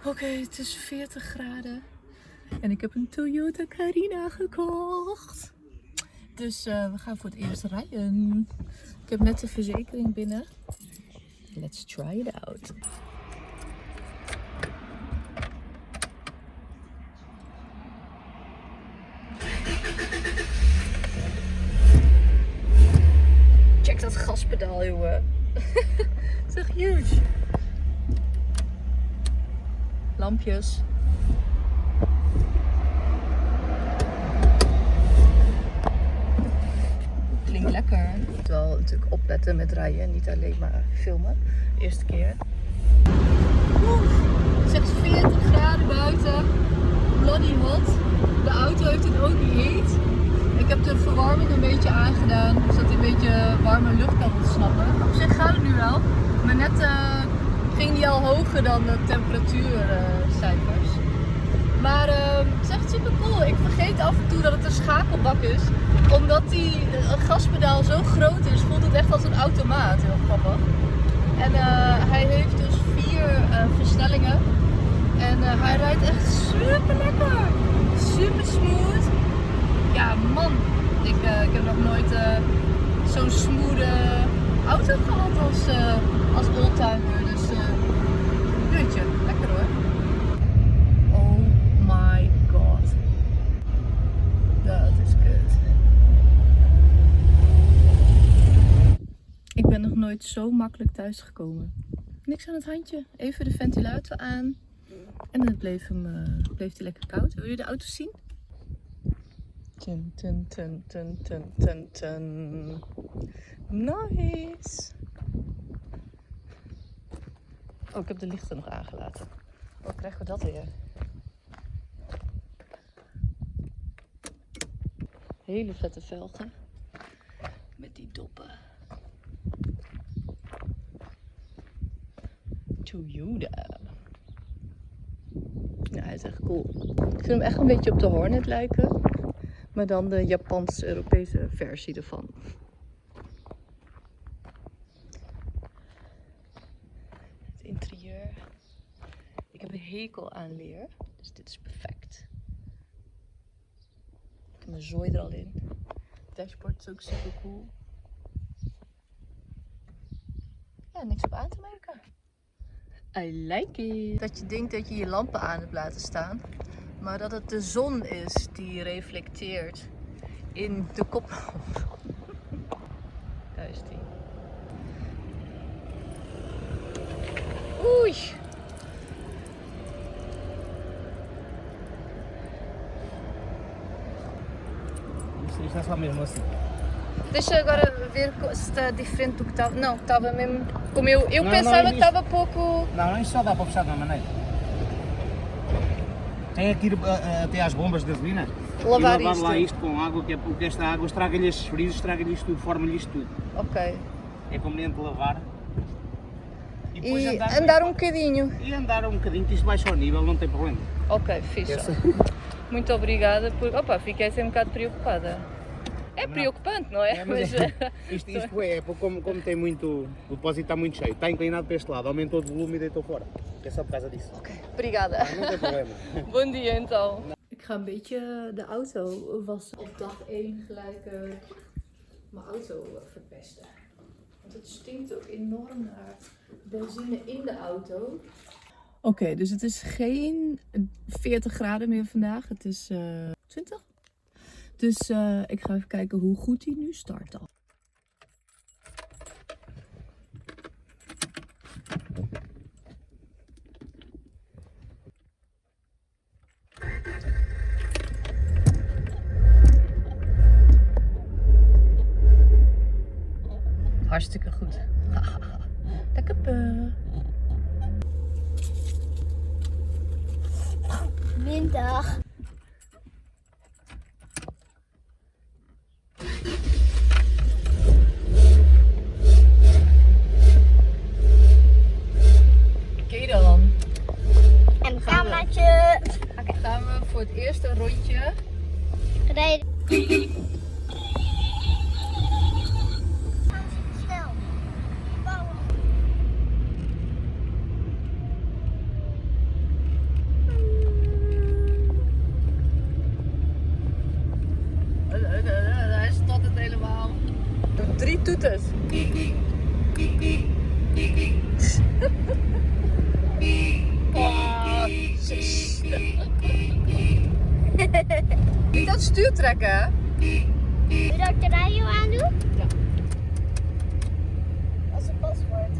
Oké, het is 40 graden en ik heb een Toyota Carina gekocht. Dus we gaan voor het eerst rijden. Ik heb net de verzekering binnen. Let's try it out. Check dat gaspedaal, jongen. Het is echt huge. Lampjes. Klinkt lekker. Je moet wel natuurlijk opletten met rijden, niet alleen maar filmen. Eerste keer. Het is echt 40 graden buiten. Bloody hot. De auto heeft het ook heet. Ik heb de verwarming een beetje aangedaan, zodat hij een beetje warme lucht kan ontsnappen. Op zich gaat het nu wel, maar net ging die al hoger dan de temperatuurcijfers. Maar het is echt super cool. Ik vergeet af en toe dat het een schakelbak is. Omdat die gaspedaal zo groot is, voelt het echt als een automaat. Heel grappig. En hij heeft dus 4 versnellingen. En hij rijdt echt super lekker. Super smooth. Ja man, ik heb nog nooit zo'n smooth auto gehad als oldtimer. Dus puntje, lekker hoor. Oh my god. Dat is kut. Ik ben nog nooit zo makkelijk thuis gekomen. Niks aan het handje. Even de ventilator aan. En dan bleef hij lekker koud. Wil je de auto zien? Tun, tun, tun, tun, tun, tun, tun. Nice. Oh, ik heb de lichten nog aangelaten. Wat krijgen we dat weer? Hele vette velgen. Met die doppen. Toyota. Ja, hij is echt cool. Ik vind hem echt een beetje op de Hornet lijken. Maar dan de Japans-Europese versie ervan. Het interieur. Ik heb een hekel aan leer. Dus dit is perfect. Ik heb mijn zooi er al in. Het dashboard is ook super cool. Ja, niks op aan te merken. I like it. Dat je denkt dat je je lampen aan hebt laten staan. Maar dat het de zon is die reflecteert in de koplamp. Daar is die. Oei! Isto é só mesmo assim. Deixa agora ver se está diferente do que estava. Não, estava mesmo como eu. Eu Não, pensava não, que estava pouco. Não, isto só dá para puxar de uma maneira. Tem que ir até às bombas de gasolina Lavar e lavar isto. lá isto com água, que é porque esta água estraga-lhe estes frisos, estraga-lhe isto tudo, forma-lhe isto tudo. Ok. É conveniente lavar. E andar um bocadinho. E andar um bocadinho, que isto baixa ao nível, não tem problema. Ok, fixe. Muito obrigada por. Opa, fiquei assim um bocado preocupada. É preocupante, não é? Mas isto é, porque como tem muito, o depósito está muito cheio, está inclinado para este lado, aumentou de volume e deitou fora. É só por causa disso. Ok, obrigada. Não tem problema. Bom dia então. Ik ga een beetje, de auto was op dag 1 gelijk mijn auto verpesten. Want het stinkt ook enorm naar benzine in de auto. Oké, dus het is geen 40 graden meer vandaag, het is 20. Dus ik ga even kijken hoe goed hij nu start al. Hartstikke goed. Lekker puh. Middag. Oké dan. En cameraatje. Oké, gaan we voor het eerste rondje. Rijden. 3 toeters. Oh, zus. Niet aan het stuur trekken, hè? Wil je dat ik de radio aandoe? Ja. Dat is een paswoord.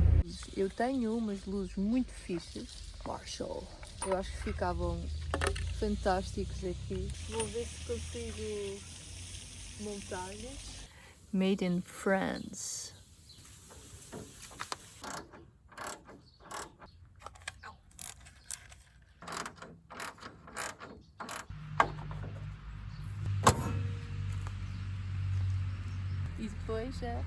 Eu tenho umas luzes muito difíceis. Marshall. Eu acho que ficavam fantásticos aqui. Vou ver se consigo montar-lhes. Made in France. E depois é.